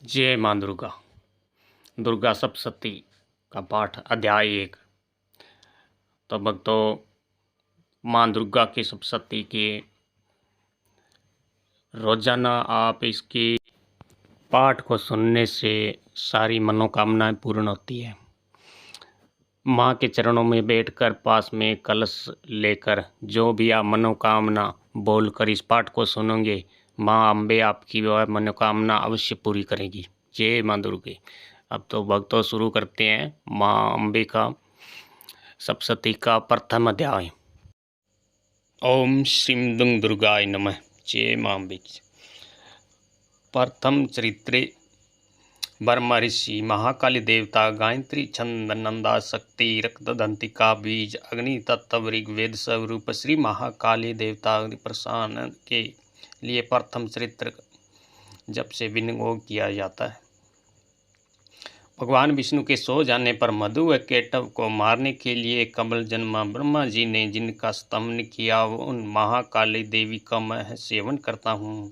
जय माँ दुर्गा। दुर्गा सप्तशती का पाठ अध्याय 1। तो भक्तों, माँ दुर्गा की सप्तशती के रोजाना आप इसके पाठ को सुनने से सारी मनोकामनाएं पूर्ण होती है। माँ के चरणों में बैठकर पास में कलश लेकर जो भी आप मनोकामना बोलकर इस पाठ को सुनोगे, माँ अम्बे आपकी वह मनोकामना अवश्य पूरी करेगी। जय माँ दुर्गे। अब तो भक्तों शुरू करते हैं माँ अम्बे का सप्तशती का प्रथम अध्याय। ओम श्रीं दुं दुर्गाय नमः। जय माँ अम्बे। प्रथम चरित्रे ब्रह्म ऋषि महाकाली देवता गायत्री छंद नंदा शक्ति रक्तदंतिका बीज अग्नि तत्व ऋग्वेद स्वरूप श्री महाकाली देवता प्रसाद के लिए प्रथम चरित्र जब से विनियोग किया जाता है। भगवान विष्णु के सो जाने पर मधु व केटव को मारने के लिए कमल जन्मा ब्रह्मा जी ने जिनका स्तमन किया उन महाकाली देवी का मैं सेवन करता हूँ।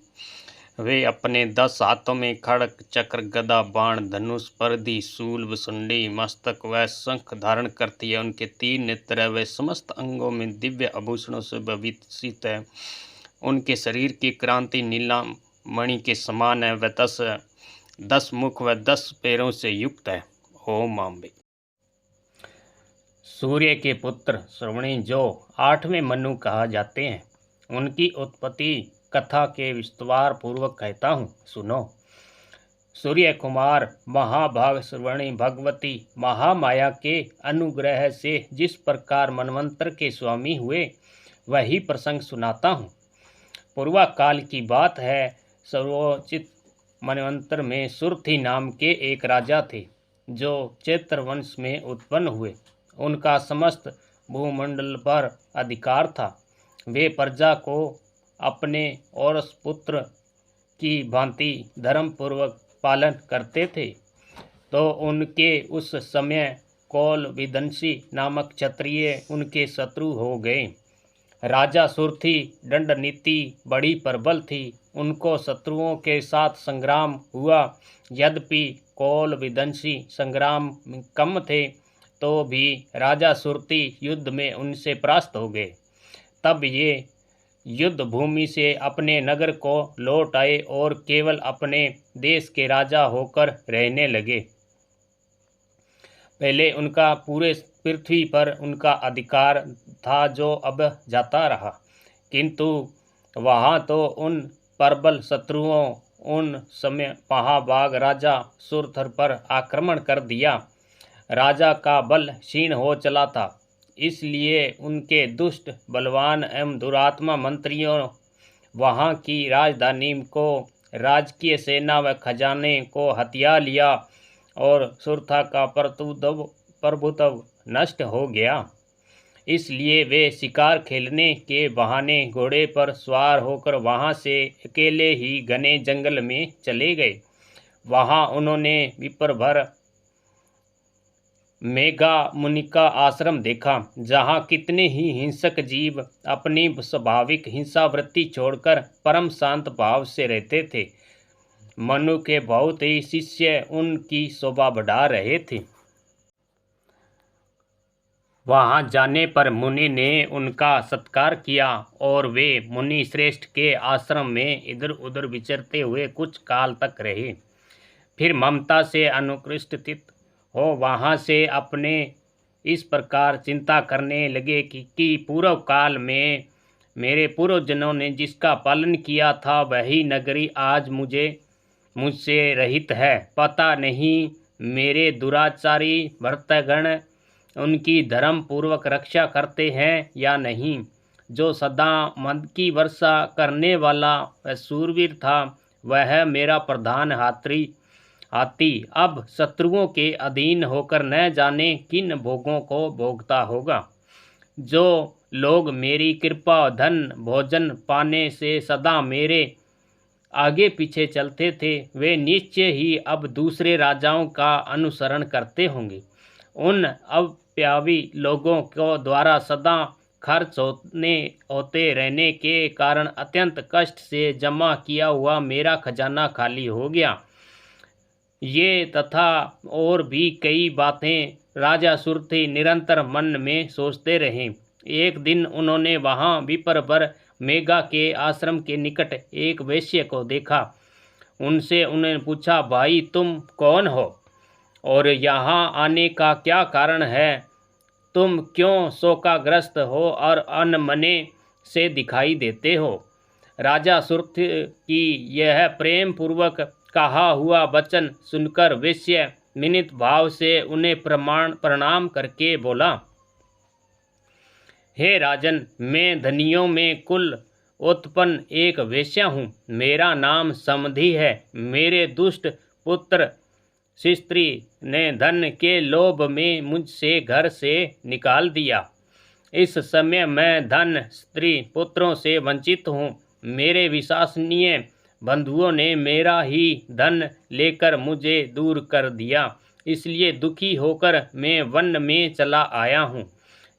वे अपने 10 हाथों में खड़ग चक्र गदा बाण धनुष परधि शूल वसुंडी मस्तक व शंख धारण करती है। उनके 3 नेत्र व समस्त अंगों में दिव्य आभूषणों से विभूषित है। उनके शरीर की क्रांति नीला मणि के समान है। वह 10 मुख व 10 पैरों से युक्त है। ओम अम्बे। सूर्य के पुत्र श्रवणी जो 8वें मनु कहा जाते हैं, उनकी उत्पत्ति कथा के विस्तार पूर्वक कहता हूँ, सुनो। सूर्य कुमार महाभाग श्रवणी भगवती महामाया के अनुग्रह से जिस प्रकार मनवंतर के स्वामी हुए, वही प्रसंग सुनाता हूँ। पूर्वा काल की बात है। सर्वोचित मनवंतर में सुरथी नाम के एक राजा थे, जो चैत्र वंश में उत्पन्न हुए। उनका समस्त भूमंडल पर अधिकार था। वे प्रजा को अपने और पुत्र की भांति धर्मपूर्वक पालन करते थे। तो उनके उस समय कौल विदंशी नामक क्षत्रिय उनके शत्रु हो गए। राजा सुरथी दंड नीति बड़ी प्रबल थी। उनको शत्रुओं के साथ संग्राम हुआ। यद्यपि कौल विदंशी संग्राम कम थे, तो भी राजा सुरथी युद्ध में उनसे परास्त हो गए। तब ये युद्ध भूमि से अपने नगर को लौट आए और केवल अपने देश के राजा होकर रहने लगे। पहले उनका पूरे पृथ्वी पर उनका अधिकार था, जो अब जाता रहा। किंतु वहाँ तो उन प्रबल शत्रुओं उन समय महाभाग राजा सुरथर पर आक्रमण कर दिया। राजा का बल क्षीण हो चला था, इसलिए उनके दुष्ट बलवान एवं दुरात्मा मंत्रियों वहाँ की राजधानी को, राजकीय सेना व खजाने को हथिया लिया और सुरथा का प्रभुत्व नष्ट हो गया। इसलिए वे शिकार खेलने के बहाने घोड़े पर सवार होकर वहाँ से अकेले ही घने जंगल में चले गए। वहाँ उन्होंने विपर भर मेघा मुनि का आश्रम देखा, जहाँ कितने ही हिंसक जीव अपनी स्वाभाविक हिंसावृत्ति छोड़कर परम शांत भाव से रहते थे। मनु के बहुत ही शिष्य उनकी शोभा बढ़ा रहे थे। वहाँ जाने पर मुनि ने उनका सत्कार किया और वे मुनि श्रेष्ठ के आश्रम में इधर उधर विचरते हुए कुछ काल तक रहे। फिर ममता से अनुकृष्टित हो वहाँ से अपने इस प्रकार चिंता करने लगे कि पूर्व काल में मेरे पूर्वजनों ने जिसका पालन किया था, वही नगरी आज मुझसे रहित है। पता नहीं मेरे दुराचारी भर्तगण उनकी धर्म पूर्वक रक्षा करते हैं या नहीं। जो सदा मद की वर्षा करने वाला वह सूरवीर था, वह मेरा प्रधान हाथी अब शत्रुओं के अधीन होकर न जाने किन भोगों को भोगता होगा। जो लोग मेरी कृपा धन भोजन पाने से सदा मेरे आगे पीछे चलते थे, वे निश्चय ही अब दूसरे राजाओं का अनुसरण करते होंगे। उन अव्ययी लोगों को द्वारा सदा खर्च होते रहने के कारण अत्यंत कष्ट से जमा किया हुआ मेरा खजाना खाली हो गया। ये तथा और भी कई बातें राजा सुरथी निरंतर मन में सोचते रहे। एक दिन उन्होंने वहाँ विपर पर मेघा के आश्रम के निकट एक वेश्य को देखा। उनसे उन्होंने पूछा, भाई तुम कौन हो और यहाँ आने का क्या कारण है? तुम क्यों शोकाग्रस्त हो और अनमने से दिखाई देते हो? राजा सुरथ की यह प्रेम पूर्वक कहा हुआ वचन सुनकर वेश्य विनीत भाव से उन्हें प्रणाम करके बोला, हे राजन, मैं धनियों में कुल उत्पन्न एक वेश्या हूँ। मेरा नाम समधि है। मेरे दुष्ट पुत्र स्त्री ने धन के लोभ में मुझसे घर से निकाल दिया। इस समय मैं धन, स्त्री, पुत्रों से वंचित हूँ। मेरे विश्वसनीय बंधुओं ने मेरा ही धन लेकर मुझे दूर कर दिया। इसलिए दुखी होकर मैं वन में चला आया हूँ।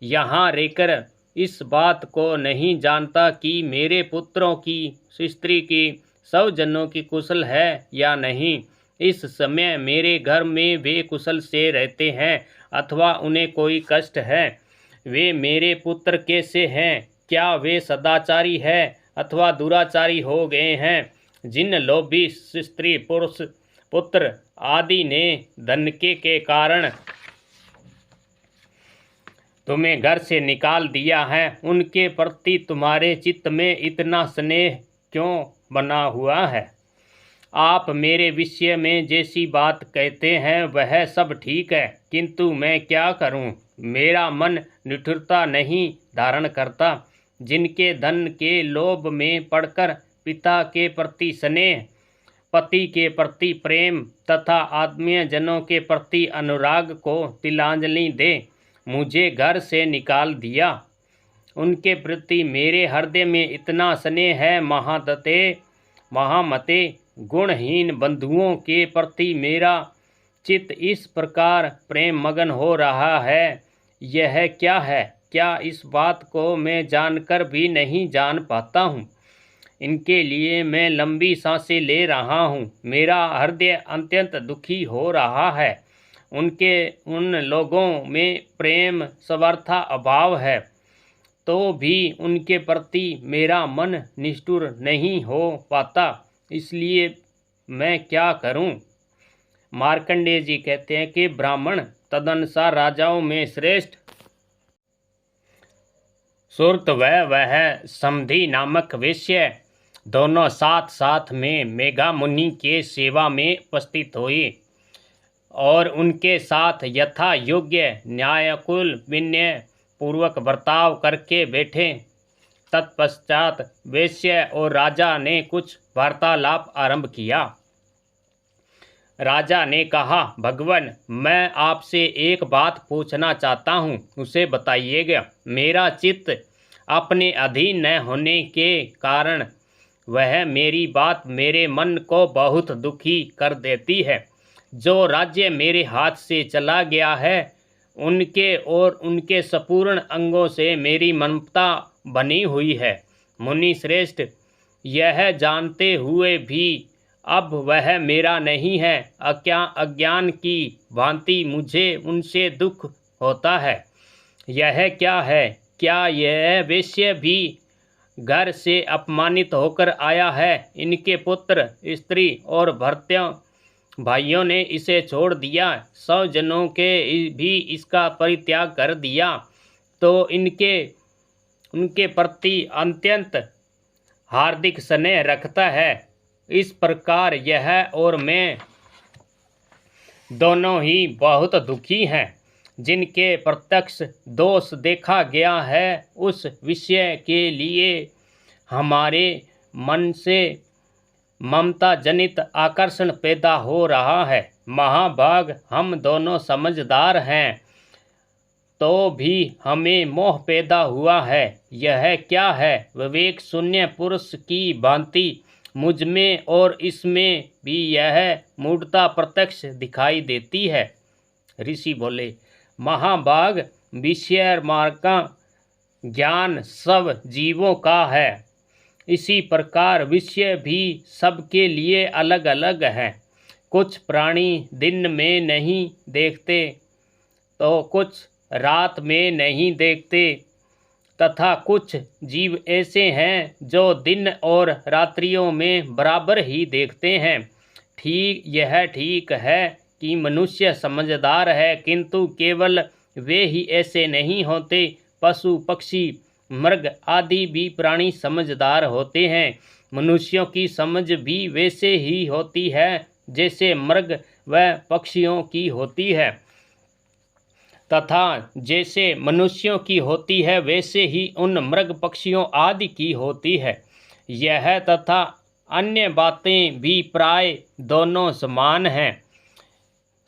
यहाँ रहकर इस बात को नहीं जानता कि मेरे पुत्रों की, स्त्री की, सब जनों की कुशल है या नहीं। इस समय मेरे घर में वे कुशल से रहते हैं अथवा उन्हें कोई कष्ट है। वे मेरे पुत्र कैसे हैं? क्या वे सदाचारी है अथवा दुराचारी हो गए हैं? जिन लोभी स्त्री, पुरुष, पुत्र आदि ने धन के कारण तुम्हें घर से निकाल दिया है, उनके प्रति तुम्हारे चित्त में इतना स्नेह क्यों बना हुआ है? आप मेरे विषय में जैसी बात कहते हैं वह सब ठीक है, किंतु मैं क्या करूं? मेरा मन निठुरता नहीं धारण करता। जिनके धन के लोभ में पड़कर पिता के प्रति स्नेह, पति के प्रति प्रेम तथा आत्मीय जनों के प्रति अनुराग को तिलांजलि दे मुझे घर से निकाल दिया, उनके प्रति मेरे हृदय में इतना स्नेह है। महामते, गुणहीन बंधुओं के प्रति मेरा चित्त इस प्रकार प्रेम मगन हो रहा है, यह क्या है? क्या इस बात को मैं जानकर भी नहीं जान पाता हूँ? इनके लिए मैं लंबी सांसें ले रहा हूँ। मेरा हृदय अत्यंत दुखी हो रहा है। उन लोगों में प्रेम सर्वथा अभाव है, तो भी उनके प्रति मेरा मन निष्ठुर नहीं हो पाता। इसलिए मैं क्या करूं? मार्कंडेय जी कहते हैं कि ब्राह्मण तदनुसार राजाओं में श्रेष्ठ सुरत वह समधि नामक वेश्य दोनों साथ साथ में मेघा मुनि के सेवा में उपस्थित हुई और उनके साथ यथा योग्य न्यायकुल विनय पूर्वक बर्ताव करके बैठे। तत्पश्चात वेश्य और राजा ने कुछ वार्तालाप आरंभ किया। राजा ने कहा, भगवान, मैं आपसे एक बात पूछना चाहता हूँ, उसे बताइएगा। मेरा चित्त अपने अधीन न होने के कारण वह मेरी बात मेरे मन को बहुत दुखी कर देती है। जो राज्य मेरे हाथ से चला गया है, उनके और उनके संपूर्ण अंगों से मेरी ममता बनी हुई है। मुनि श्रेष्ठ, यह जानते हुए भी अब वह मेरा नहीं है। अज्ञान की भांति मुझे उनसे दुख होता है। यह क्या है? क्या यह वेश्य भी घर से अपमानित होकर आया है? इनके पुत्र, स्त्री और भर्त्यों भाइयों ने इसे छोड़ दिया, 100 जनों के भी इसका परित्याग कर दिया, तो उनके प्रति अत्यंत हार्दिक स्नेह रखता है। इस प्रकार यह और मैं दोनों ही बहुत दुखी हैं। जिनके प्रत्यक्ष दोष देखा गया है, उस विषय के लिए हमारे मन से ममता जनित आकर्षण पैदा हो रहा है। महाभाग, हम दोनों समझदार हैं, तो भी हमें मोह पैदा हुआ है। यह क्या है? विवेक शून्य पुरुष की भांति मुझ में और इसमें भी यह मूढ़ता प्रत्यक्ष दिखाई देती है। ऋषि बोले, महाभाग, विषय मार्ग का ज्ञान सब जीवों का है। इसी प्रकार विषय भी सबके लिए अलग अलग है, कुछ प्राणी दिन में नहीं देखते तो कुछ रात में नहीं देखते, तथा कुछ जीव ऐसे हैं जो दिन और रात्रियों में बराबर ही देखते हैं। यह ठीक है कि मनुष्य समझदार है, किंतु केवल वे ही ऐसे नहीं होते। पशु पक्षी मृग आदि भी प्राणी समझदार होते हैं। मनुष्यों की समझ भी वैसे ही होती है जैसे मृग व पक्षियों की होती है, तथा जैसे मनुष्यों की होती है वैसे ही उन मृग पक्षियों आदि की होती है। यह तथा अन्य बातें भी प्राय दोनों समान हैं।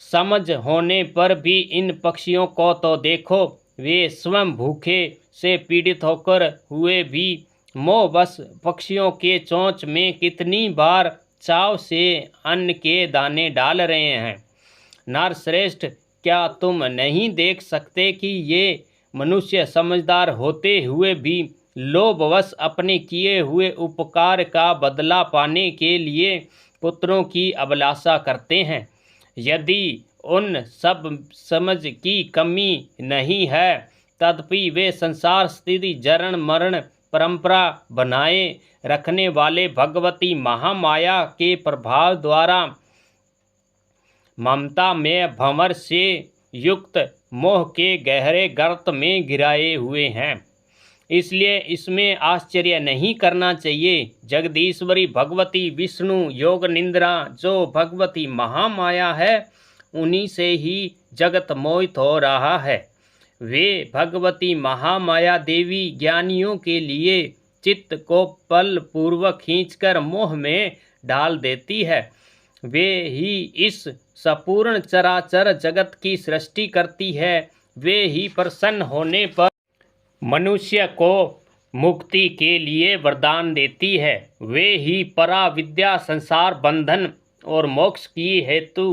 समझ होने पर भी इन पक्षियों को तो देखो, वे स्वयं भूखे से पीड़ित होकर हुए भी मोहवश पक्षियों के चोंच में कितनी बार चाव से अन्न के दाने डाल रहे हैं। नरश्रेष्ठ, क्या तुम नहीं देख सकते कि ये मनुष्य समझदार होते हुए भी लोभवश अपने किए हुए उपकार का बदला पाने के लिए पुत्रों की अभिलाषा करते हैं? यदि उन सब समझ की कमी नहीं है, तथापि वे संसार स्थिति जरण मरण परंपरा बनाए रखने वाले भगवती महामाया के प्रभाव द्वारा ममता में भंवर से युक्त मोह के गहरे गर्त में गिराए हुए हैं। इसलिए इसमें आश्चर्य नहीं करना चाहिए। जगदीश्वरी भगवती विष्णु योग निंद्रा जो भगवती महामाया है, उन्हीं से ही जगत मोहित हो रहा है। वे भगवती महामाया देवी ज्ञानियों के लिए चित्त को बल पूर्वक खींचकर मोह में डाल देती है। वे ही इस संपूर्ण चराचर जगत की सृष्टि करती है। वे ही प्रसन्न होने पर मनुष्य को मुक्ति के लिए वरदान देती है। वे ही परा विद्या संसार बंधन और मोक्ष की हेतु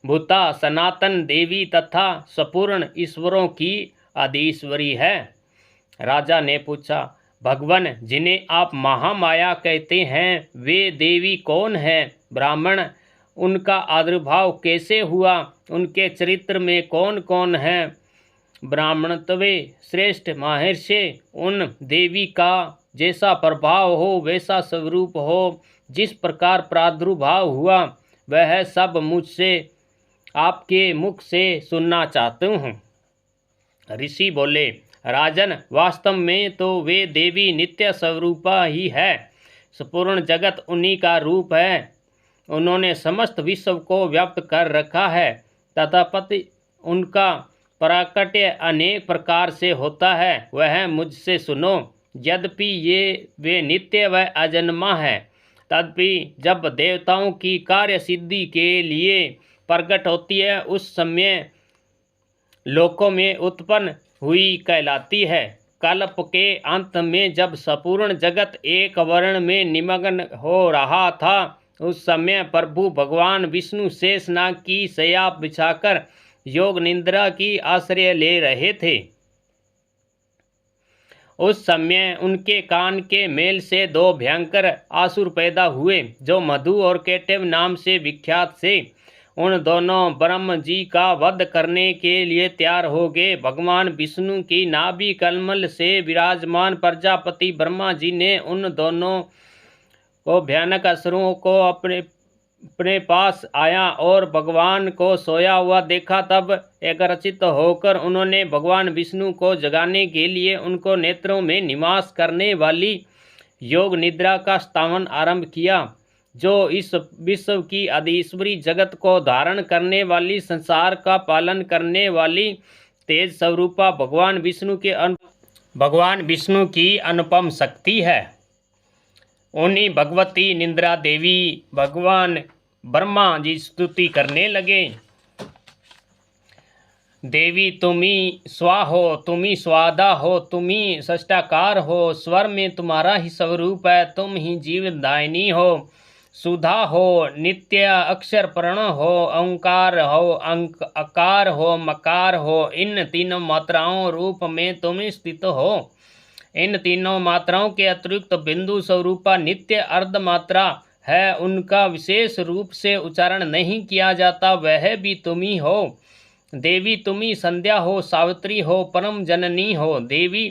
भूता सनातन देवी तथा संपूर्ण ईश्वरों की आदिश्वरी है। राजा ने पूछा, भगवान, जिन्हें आप महामाया कहते हैं, वे देवी कौन है? ब्राह्मण, उनका आविर्भाव कैसे हुआ? उनके चरित्र में कौन कौन है? ब्राह्मणत्वे श्रेष्ठ महर्षि, उन देवी का जैसा प्रभाव हो वैसा स्वरूप हो, जिस प्रकार प्रादुर्भाव हुआ वह सब मुझसे आपके मुख से सुनना चाहता हूँ। ऋषि बोले, राजन, वास्तव में तो वे देवी नित्य स्वरूपा ही है। संपूर्ण जगत उन्हीं का रूप है। उन्होंने समस्त विश्व को व्याप्त कर रखा है। तथापि उनका प्राकट्य अनेक प्रकार से होता है, वह मुझसे सुनो। यद्यपि ये वे नित्य व अजन्मा है, तथापि जब देवताओं की कार्य सिद्धि के लिए प्रकट होती है, उस समय लोकों में उत्पन्न हुई कहलाती है। कल्प के अंत में जब संपूर्ण जगत एक वर्ण में निमग्न हो रहा था, उस समय प्रभु भगवान विष्णु शेषनाग की शैया बिछाकर योग निद्रा की आश्रय ले रहे थे। उस समय उनके कान के मेल से दो भयंकर असुर पैदा हुए, जो मधु और केटव नाम से विख्यात थे। उन दोनों ब्रह्म जी का वध करने के लिए तैयार हो गए। भगवान विष्णु की नाभि कमल से विराजमान प्रजापति ब्रह्मा जी ने उन दोनों को भयानक असुरों को अपने पास आया और भगवान को सोया हुआ देखा। तब एकरचित होकर उन्होंने भगवान विष्णु को जगाने के लिए उनको नेत्रों में निवास करने वाली योग निद्रा का स्थावन आरंभ किया, जो इस विश्व की आदिश्वरी जगत को धारण करने वाली, संसार का पालन करने वाली तेज स्वरूपा भगवान विष्णु की अनुपम शक्ति है। उन्हीं भगवती निद्रा देवी भगवान ब्रह्मा जी स्तुति करने लगे। देवी, तुम्ही स्वा हो, तुम्ही स्वादा हो, तुम्ही षष्ठाकार हो, स्वर में तुम्हारा ही स्वरूप है, तुम ही जीवदायिनी हो, सुधा हो, नित्य अक्षर प्रण हो, ओंकार हो, अंक अकार हो, मकार हो, इन तीनों मात्राओं रूप में तुम स्थित हो। इन तीनों मात्राओं के अतिरिक्त बिंदु स्वरूपा नित्य अर्ध मात्रा है, उनका विशेष रूप से उच्चारण नहीं किया जाता, वह भी तुम ही हो। देवी तुम ही संध्या हो, सावित्री हो, परम जननी हो। देवी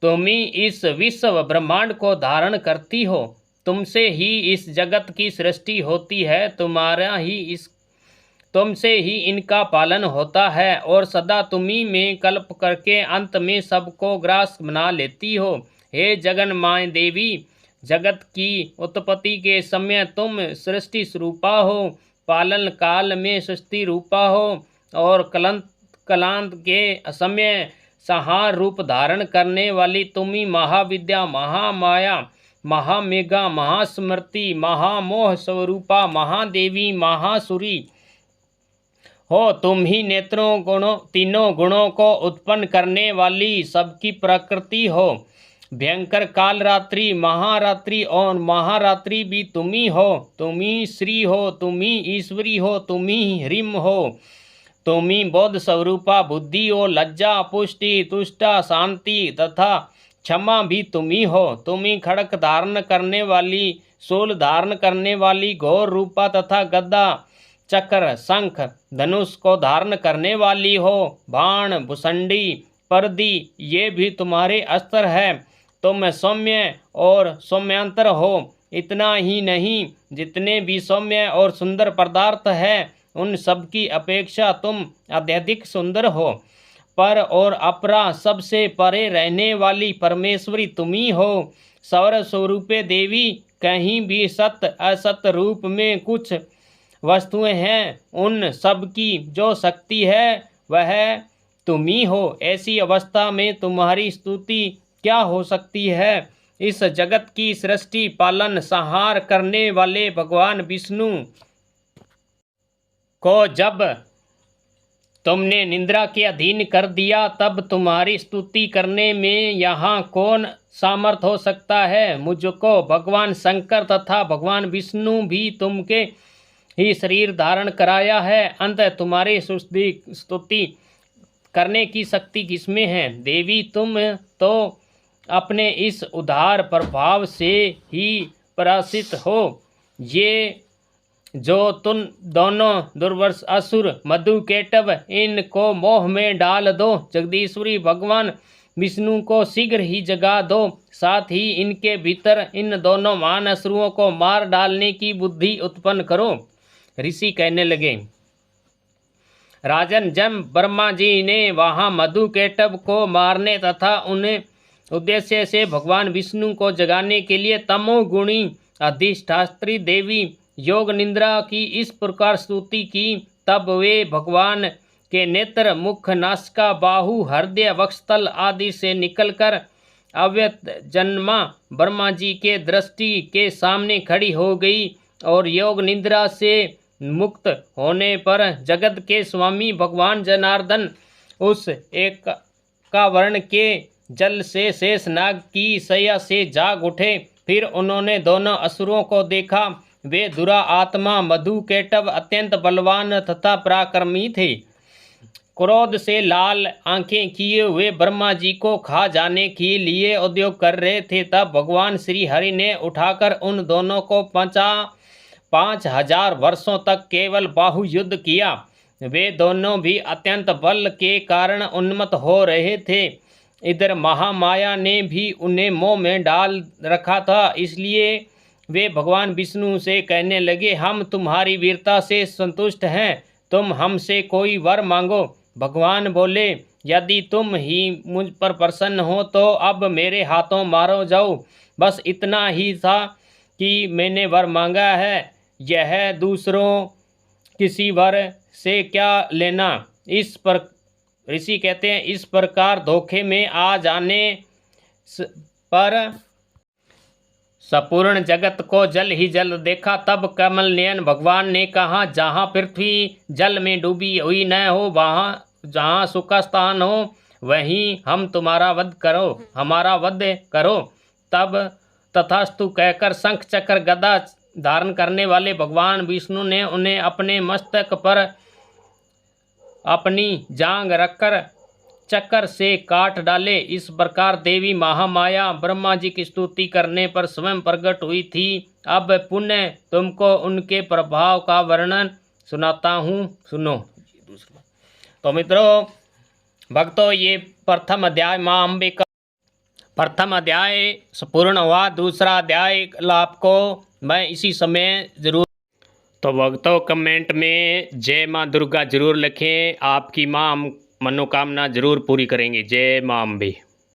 तुम ही इस विश्व ब्रह्मांड को धारण करती हो, तुमसे ही इस जगत की सृष्टि होती है, तुमसे ही इनका पालन होता है, और सदा तुम्ही में कल्प करके अंत में सबको ग्रास बना लेती हो। हे जगन माय देवी, जगत की उत्पत्ति के समय तुम सृष्टि स्वरूपा हो, पालन काल में सृष्टि रूपा हो, और कलांत के समय संहार रूप धारण करने वाली तुम्ही महाविद्या, महामाया, महामेघा, महास्मृति, महामोह स्वरूपा, महादेवी, महासुरी हो। तुम ही तीनों गुणों को उत्पन्न करने वाली सबकी प्रकृति हो। भयंकर काल रात्रि, महारात्रि और महारात्रि भी तुम ही हो। तुम ही श्री हो, तुम ही ईश्वरी हो, तुम ही ह्रीम हो। तुम ही बोध स्वरूपा बुद्धि हो, लज्जा, पुष्टि, तुष्टा, शांति तथा क्षमा भी तुम ही हो। तुम ही खड़क धारण करने वाली, शूल धारण करने वाली, घोर रूपा तथा गदा, चक्र, शंख, धनुष को धारण करने वाली हो। बाण, भुसंडी, परदी ये भी तुम्हारे अस्त्र है। तुम सौम्य और सौम्यांतर हो। इतना ही नहीं, जितने भी सौम्य और सुंदर पदार्थ है उन सब की अपेक्षा तुम अत्यधिक सुंदर हो। पर और अपरा सबसे परे रहने वाली परमेश्वरी तुम्ही हो। सौर स्वरूपे देवी, कहीं भी सत्य असत्य रूप में कुछ वस्तुएं हैं, उन सब की जो शक्ति है वह तुम ही हो। ऐसी अवस्था में तुम्हारी स्तुति क्या हो सकती है। इस जगत की सृष्टि, पालन, संहार करने वाले भगवान विष्णु को जब तुमने निंद्रा के अधीन कर दिया, तब तुम्हारी स्तुति करने में यहाँ कौन सामर्थ हो सकता है। मुझको भगवान शंकर तथा भगवान विष्णु भी तुमके ही शरीर धारण कराया है, अंत तुम्हारी स्तुति करने की शक्ति किसमें है। देवी तुम तो अपने इस उदार प्रभाव से ही परासित हो। ये जो तुम दोनों दुर्वर्ष असुर मधुकेटव, इनको मोह में डाल दो। जगदीश्वरी भगवान विष्णु को शीघ्र ही जगा दो, साथ ही इनके भीतर इन दोनों महान असुरों को मार डालने की बुद्धि उत्पन्न करो। ऋषि कहने लगे, राजन, जब ब्रह्मा जी ने वहाँ मधुकेटव को मारने तथा उन्हें उद्देश्य से भगवान विष्णु को जगाने के लिए तमोगुणी अधिष्ठात्री देवी योग निद्रा की इस प्रकार स्तुति की, तब वे भगवान के नेत्र, मुख, नासिका, बाहु, हृदय, वक्षस्थल आदि से निकलकर अव्यक्त जन्मा ब्रह्मा जी के दृष्टि के सामने खड़ी हो गई, और योग निद्रा से मुक्त होने पर जगत के स्वामी भगवान जनार्दन उस एक का वर्ण के जल से शेषनाग की शैया से जाग उठे। फिर उन्होंने दोनों असुरों को देखा। वे दुरा आत्मा मधुकेटव अत्यंत बलवान तथा पराक्रमी थे। क्रोध से लाल आंखें किए हुए ब्रह्मा जी को खा जाने के लिए उद्योग कर रहे थे। तब भगवान श्री हरि ने उठाकर उन दोनों को 5000 वर्षों तक केवल बाहु युद्ध किया। वे दोनों भी अत्यंत बल के कारण उन्मत्त हो रहे थे। इधर महामाया ने भी उन्हें मोह में डाल रखा था, इसलिए वे भगवान विष्णु से कहने लगे, हम तुम्हारी वीरता से संतुष्ट हैं, तुम हमसे कोई वर मांगो। भगवान बोले, यदि तुम ही मुझ पर प्रसन्न हो तो अब मेरे हाथों मारो जाओ। बस इतना ही था कि मैंने वर मांगा है, यह दूसरों किसी वर से क्या लेना। इस पर ऋषि कहते हैं, इस प्रकार धोखे में आ जाने पर संपूर्ण जगत को जल ही जल देखा। तब कमल नयन भगवान ने कहा, जहाँ पृथ्वी जल में डूबी हुई न हो, वहाँ जहाँ सुखा स्थान हो, वहीं हम तुम्हारा वध करो, हमारा वध करो। तब तथास्तु कहकर शंख चक्र गदा धारण करने वाले भगवान विष्णु ने उन्हें अपने मस्तक पर अपनी जांग रखकर चक्कर से काट डाले। इस प्रकार देवी महामाया ब्रह्मा जी की स्तुति करने पर स्वयं प्रकट हुई थी। अब पुनः तुमको उनके प्रभाव का वर्णन सुनाता हूँ, सुनो। तो मित्रों भक्तों, ये प्रथम अध्याय माँ अम्बे का प्रथम अध्याय पूर्ण हुआ। दूसरा अध्याय आपको मैं इसी समय जरूर। तो भक्तों कमेंट में जय माँ दुर्गा जरूर लिखें, आपकी माँ मनोकामना जरूर पूरी करेंगे। जय माँ अम्बे।